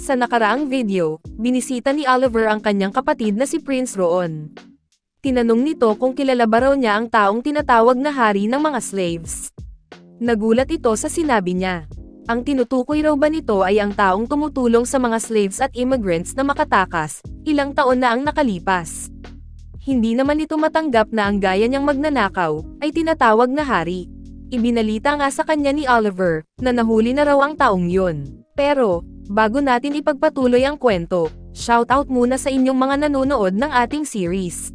Sa nakaraang video, binisita ni Oliver ang kanyang kapatid na si Prince Roon. Tinanong nito kung kilala ba raw niya ang taong tinatawag na hari ng mga slaves. Nagulat ito sa sinabi niya. Ang tinutukoy raw ba nito ay ang taong tumutulong sa mga slaves at immigrants na makatakas, ilang taon na ang nakalipas. Hindi naman ito matanggap na ang gaya niyang magnanakaw, ay tinatawag na hari. Ibinalita nga sa kanya ni Oliver, na nahuli na raw ang taong yun. Pero, bago natin ipagpatuloy ang kwento, shoutout muna sa inyong mga nanonood ng ating series.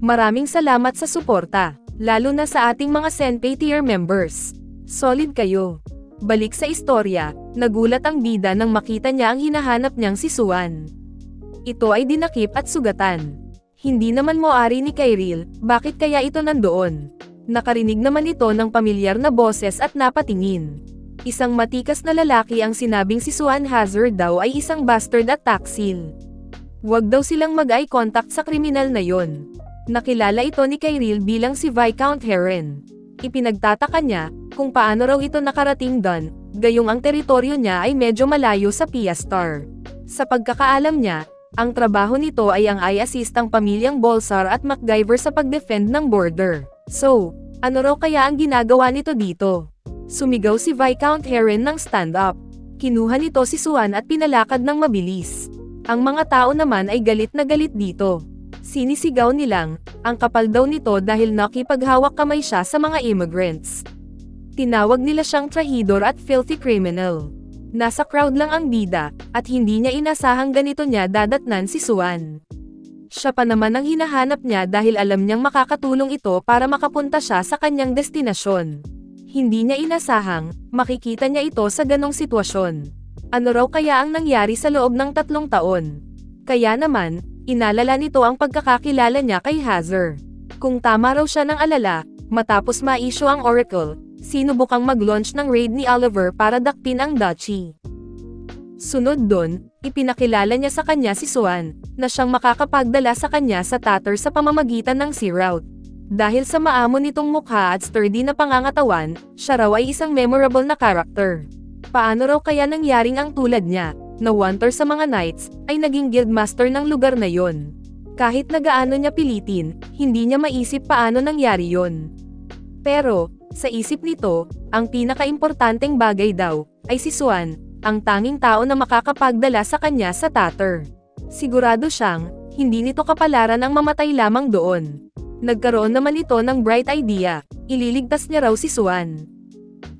Maraming salamat sa suporta, lalo na sa ating mga Senpay tier members. Solid kayo. Balik sa istorya, nagulat ang bida nang makita niya ang hinahanap niyang si Suan. Ito ay dinakip at sugatan. Hindi naman mo-ari ni Kyril, bakit kaya ito nandoon? Nakarinig naman ito ng pamilyar na boses at napatingin. Isang matikas na lalaki ang sinabing si Suan Hazard daw ay isang bastard at taksil. Huwag daw silang mag-eye contact sa kriminal na yon. Nakilala ito ni Kyril bilang si Viscount Heron. Ipinagtataka niya kung paano raw ito nakarating doon, gayong ang teritoryo niya ay medyo malayo sa Piastar. Sa pagkakaalam niya, ang trabaho nito ay ang i-assist ang pamilyang Bolsar at MacGyver sa pag-defend ng border. So, ano raw kaya ang ginagawa nito dito? Sumigaw si Viscount Heron ng stand-up. Kinuha nito si Suan at pinalakad ng mabilis. Ang mga tao naman ay galit na galit dito. Sinisigaw nilang, ang kapal daw nito dahil nakipaghawak kamay siya sa mga immigrants. Tinawag nila siyang trahidor at filthy criminal. Nasa crowd lang ang bida, at hindi niya inasahang ganito niya dadatnan si Suan. Siya pa naman ang hinahanap niya dahil alam niyang makakatulong ito para makapunta siya sa kanyang destinasyon. Hindi niya inasahang, makikita niya ito sa ganong sitwasyon. Ano raw kaya ang nangyari sa loob ng 3 taon? Kaya naman, inalala nito ang pagkakakilala niya kay Hazard. Kung tama raw siya ng alala, matapos ma-issue ang Oracle, sinubukang mag-launch ng raid ni Oliver para dakpin ang duchy. Sunod doon, ipinakilala niya sa kanya si Suan, na siyang makakapagdala sa kanya sa Tatar sa pamamagitan ng Sea Route. Dahil sa maamo nitong mukha at sturdy na pangangatawan, siya raw ay isang memorable na karakter. Paano raw kaya nangyaring ang tulad niya, na wanter sa mga knights, ay naging guildmaster ng lugar na yon? Kahit na gaano niya pilitin, hindi niya maisip paano nangyari yon. Pero, sa isip nito, ang pinakaimportanteng bagay daw, ay si Suan, ang tanging tao na makakapagdala sa kanya sa Tatar. Sigurado siyang, hindi nito kapalaran ang mamatay lamang doon. Nagkaroon naman ito ng bright idea, ililigtas niya raw si Suan.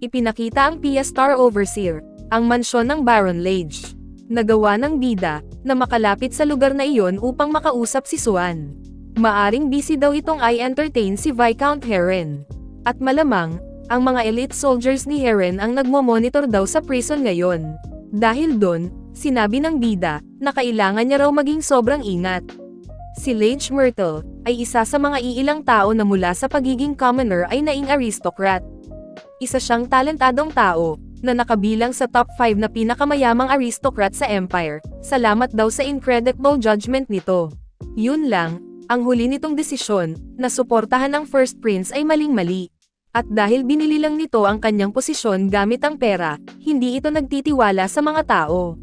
Ipinakita ang Piastar Overseer, ang mansyon ng Baron Lage. Nagawa ng bida, na makalapit sa lugar na iyon upang makausap si Suan. Maaring busy daw itong i-entertain si Viscount Heron. At malamang, ang mga elite soldiers ni Heron ang nagmo-monitor daw sa prison ngayon. Dahil doon, sinabi ng bida, na kailangan niya raw maging sobrang ingat. Si Lage Myrtle, ay isa sa mga iilang tao na mula sa pagiging commoner ay naing aristocrat. Isa siyang talentadong tao, na nakabilang sa top 5 na pinakamayamang aristocrat sa empire, salamat daw sa incredible judgment nito. Yun lang, ang huli nitong desisyon, na suportahan ang First Prince ay maling-mali. At dahil binili lang nito ang kanyang posisyon gamit ang pera, hindi ito nagtitiwala sa mga tao.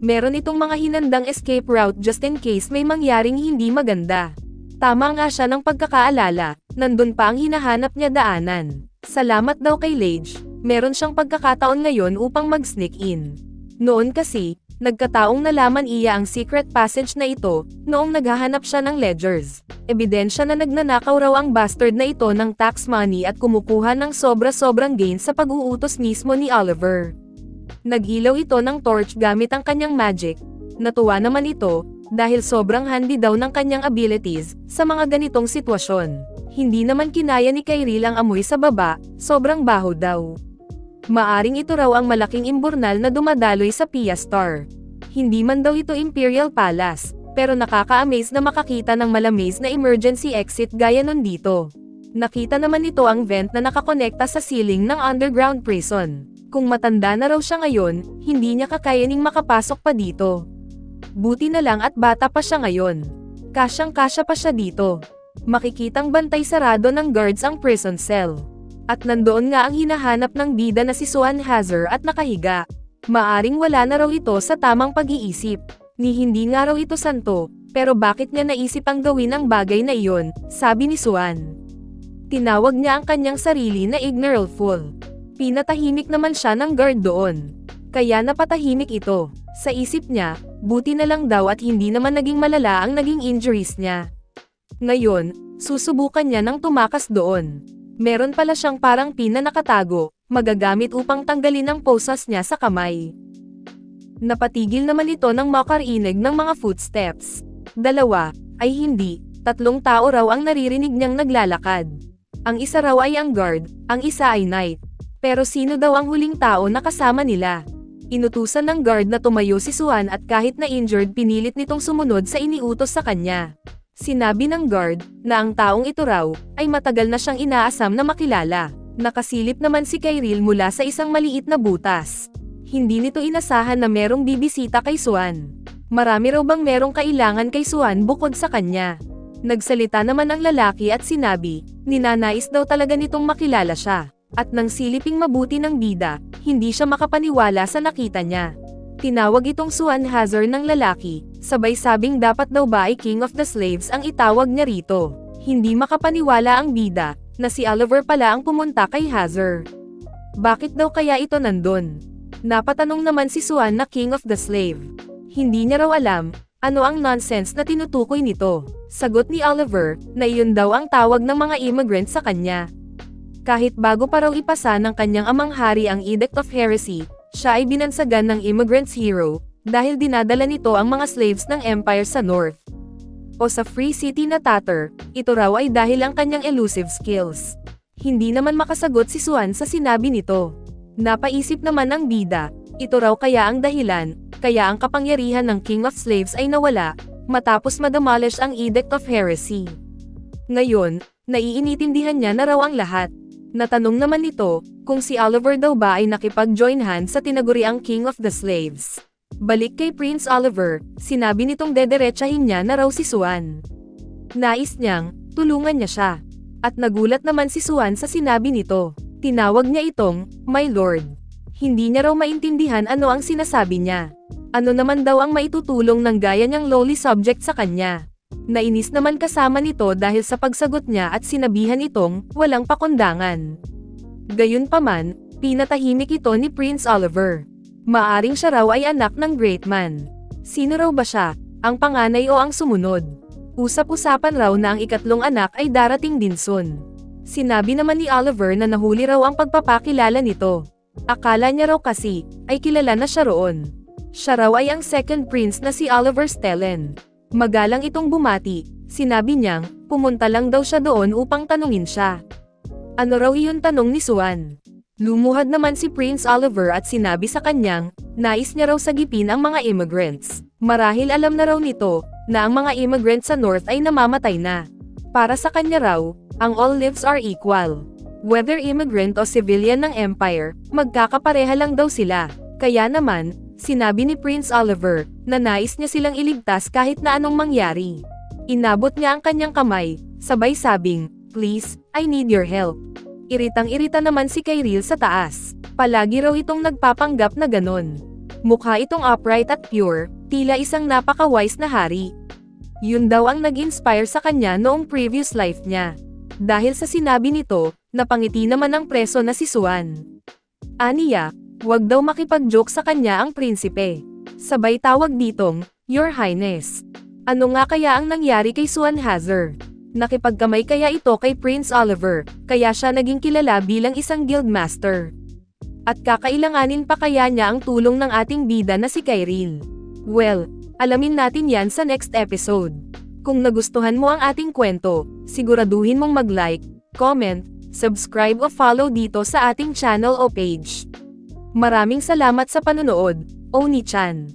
Meron itong mga hinandang escape route just in case may mangyaring hindi maganda. Tama nga siya ng pagkakaalala, nandun pa ang hinahanap niya daanan. Salamat daw kay Lage, meron siyang pagkakataon ngayon upang mag-sneak in. Noon kasi, nagkataong nalaman iya ang secret passage na ito, noong naghahanap siya ng ledgers. Ebidensya na nagnanakaw raw ang bastard na ito ng tax money at kumukuha ng sobra-sobrang gain sa pag-uutos mismo ni Oliver. Nag-ilaw ito ng torch gamit ang kanyang magic. Natuwa naman ito, dahil sobrang handy daw ng kanyang abilities, sa mga ganitong sitwasyon. Hindi naman kinaya ni Kyril ang amoy sa baba, sobrang baho daw. Maaring ito raw ang malaking imburnal na dumadaloy sa Piastar. Hindi man daw ito Imperial Palace, pero nakaka-amaze na makakita ng malamaze na emergency exit gaya nun dito. Nakita naman ito ang vent na nakakonekta sa ceiling ng underground prison. Kung matanda na raw siya ngayon, hindi niya kakayaning makapasok pa dito. Buti na lang at bata pa siya ngayon. Kasyang-kasya pa siya dito. Makikitang bantay sarado ng guards ang prison cell. At nandoon nga ang hinahanap ng bida na si Suan Hazard at nakahiga. Maaring wala na raw ito sa tamang pag-iisip. Ni hindi nga raw ito santo, pero bakit niya naisip ang gawin ang bagay na iyon, sabi ni Suan. Tinawag niya ang kanyang sarili na ignorantful. Pinatahimik naman siya ng guard doon. Kaya napatahimik ito. Sa isip niya, buti na lang daw at hindi naman naging malala ang naging injuries niya. Ngayon, susubukan niya ng tumakas doon. Meron pala siyang parang pin na nakatago, magagamit upang tanggalin ang posas niya sa kamay. Napatigil naman ito nang makarinig ng mga footsteps. 2, ay hindi, 3 tao raw ang naririnig niyang naglalakad. Ang isa raw ay ang guard, ang isa ay knight. Pero sino daw ang huling tao na kasama nila? Inutusan ng guard na tumayo si Suan at kahit na injured pinilit nitong sumunod sa iniutos sa kanya. Sinabi ng guard, na ang taong ito raw, ay matagal na siyang inaasam na makilala. Nakasilip naman si Kyril mula sa isang maliit na butas. Hindi nito inasahan na merong bibisita kay Suan. Marami raw bang merong kailangan kay Suan bukod sa kanya. Nagsalita naman ang lalaki at sinabi, ninanais daw talaga nitong makilala siya. At nang siliping mabuti ng bida, hindi siya makapaniwala sa nakita niya. Tinawag itong Suan Hazard ng lalaki, sabay sabing dapat daw ba ay King of the Slaves ang itawag niya rito. Hindi makapaniwala ang bida, na si Oliver pala ang pumunta kay Hazard. Bakit daw kaya ito nandun? Napatanong naman si Suan na King of the Slave. Hindi niya raw alam, ano ang nonsense na tinutukoy nito. Sagot ni Oliver, na iyon daw ang tawag ng mga immigrants sa kanya. Kahit bago pa raw ipasa ng kanyang amang hari ang Edict of Heresy, siya ay binansagan ng Immigrants Hero, dahil dinadala nito ang mga slaves ng Empire sa North. O sa Free City na Tatar, ito raw ay dahil ang kanyang elusive skills. Hindi naman makasagot si Suan sa sinabi nito. Napaisip naman ang bida, ito raw kaya ang dahilan, kaya ang kapangyarihan ng King of Slaves ay nawala, matapos mademolish ang Edict of Heresy. Ngayon, naiinitindihan niya na raw ang lahat. Natanong naman nito, kung si Oliver daw ba ay nakipag-join hands sa tinaguriang King of the Slaves. Balik kay Prince Oliver, sinabi nitong dederechahin niya na raw si Suan. Nais niyang, tulungan niya siya. At nagulat naman si Suan sa sinabi nito. Tinawag niya itong, my lord. Hindi niya raw maintindihan ano ang sinasabi niya. Ano naman daw ang maitutulong ng gaya niyang lowly subject sa kanya. Nainis naman kasama nito dahil sa pagsagot niya at sinabihan itong, walang pakundangan. Gayunpaman, pinatahimik ito ni Prince Oliver. Maaring siya raw ay anak ng great man. Sino raw ba siya, ang panganay o ang sumunod? Usap-usapan raw na ang ikatlong anak ay darating din soon. Sinabi naman ni Oliver na nahuli raw ang pagpapakilala nito. Akala niya raw kasi, ay kilala na siya roon. Siya raw ay ang second prince na si Oliver Stellan. Magalang itong bumati, sinabi niyang, pumunta lang daw siya doon upang tanungin siya. Ano raw iyon tanong ni Suan? Lumuhad naman si Prince Oliver at sinabi sa kanyang, nais niya raw sagipin ang mga immigrants. Marahil alam na raw nito, na ang mga immigrants sa North ay namamatay na. Para sa kanya raw, ang all lives are equal. Whether immigrant o civilian ng Empire, magkakapareha lang daw sila. Kaya naman, sinabi ni Prince Oliver, na nais niya silang iligtas kahit na anong mangyari. Inabot niya ang kanyang kamay, sabay sabing, please, I need your help. Iritang-irita naman si Kyril sa taas. Palagi raw itong nagpapanggap na ganon. Mukha itong upright at pure, tila isang napaka-wise na hari. Yun daw ang nag-inspire sa kanya noong previous life niya. Dahil sa sinabi nito, napangiti naman ang preso na si Suan. Aniya, wag daw makipag-joke sa kanya ang prinsipe. Sabay tawag ditong, Your Highness. Ano nga kaya ang nangyari kay Suan Hazard? Nakipagkamay kaya ito kay Prince Oliver, kaya siya naging kilala bilang isang guildmaster. At kakailanganin pa kaya niya ang tulong ng ating bida na si Kyril? Well, alamin natin yan sa next episode. Kung nagustuhan mo ang ating kwento, siguraduhin mong mag-like, comment, subscribe o follow dito sa ating channel o page. Maraming salamat sa panonood, Oni-chan.